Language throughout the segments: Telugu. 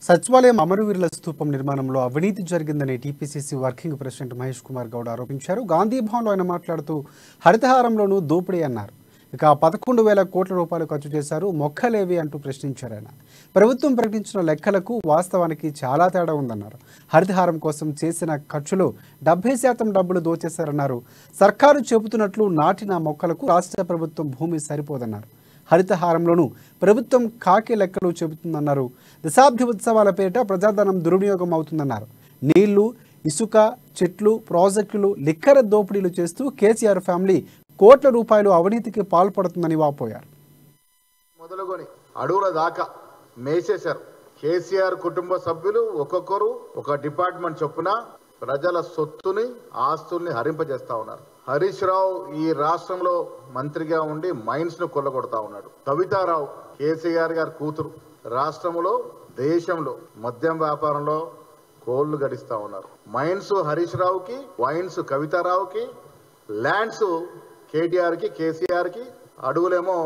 సచివాలయం అమరవీరుల స్తూపం నిర్మాణంలో అవినీతి జరిగిందని TPCC working president Mahesh Kumar Goud ఆరోపించారు. గాంధీ భవన్లో ఆయన మాట్లాడుతూ హరితహారంలోనూ దోపిడీ అన్నారు. ఇక 11,000 కోట్ల రూపాయలు ఖర్చు చేశారు, మొక్కలేవి అంటూ ప్రశ్నించారు ఆయన. ప్రభుత్వం ప్రకటించిన లెక్కలకు వాస్తవానికి చాలా తేడా ఉందన్నారు. హరితహారం కోసం చేసిన ఖర్చులో 70% డబ్బులు దోచేశారన్నారు. సర్కారు చెబుతున్నట్లు నాటిన మొక్కలకు రాష్ట్ర ప్రభుత్వం భూమి సరిపోదన్నారు. హరితహారంలోనూ ప్రభుత్వం కాకి లెక్కలు చెబుతుందన్నారు. దశాబ్ది ఉత్సవాల పేరిట ప్రజాధనం దుర్వినియోగం అవుతుందన్నారు. నీళ్లు, ఇసుక, చెట్లు, ప్రాజెక్టులు, లిక్కర దోపిడీలు చేస్తూ కేసీఆర్ ఫ్యామిలీ కోట్ల రూపాయలు అవినీతికి పాల్పడుతుందని వాపోయారు. మొదలుకొని అడుగుల దాకా మేసేశారు. కేసీఆర్ కుటుంబ సభ్యులు ఒక్కొక్కరు ఒక డిపార్ట్మెంట్ చొప్పున ప్రజల సొత్తుని, ఆస్తుల్ని హరింపజేస్తా ఉన్నారు. హరీష్ రావు ఈ రాష్ట్రంలో మంత్రిగా ఉండి మైన్స్ ను కొల్లగొడతా ఉన్నాడు. కవితారావు, కేసీఆర్ గారి కూతురు, రాష్ట్రంలో దేశంలో మద్యం వ్యాపారంలో కోళ్లు గడిస్తా ఉన్నారు. మైన్స్ హరీష్ రావుకి, వైన్స్ కవితారావుకి, ల్యాండ్స్ కేటీఆర్ కి, కేసీఆర్ కి, అడుగులేమో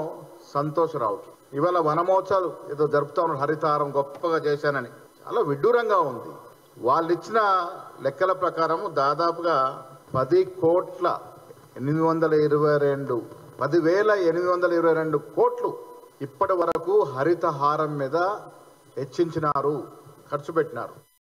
సంతోష్ రావుకి. ఇవాళ వనమోత్సవాలు ఏదో జరుపుతా ఉన్నారు, హరితహారం గొప్పగా చేశానని. చాలా విడ్డూరంగా ఉంది. వాళ్ళు ఇచ్చిన లెక్కల ప్రకారం దాదాపుగా 10,822 కోట్లు ఇప్పటి వరకు హరితహారం మీద హెచ్చించినారు, ఖర్చు పెట్టినారు.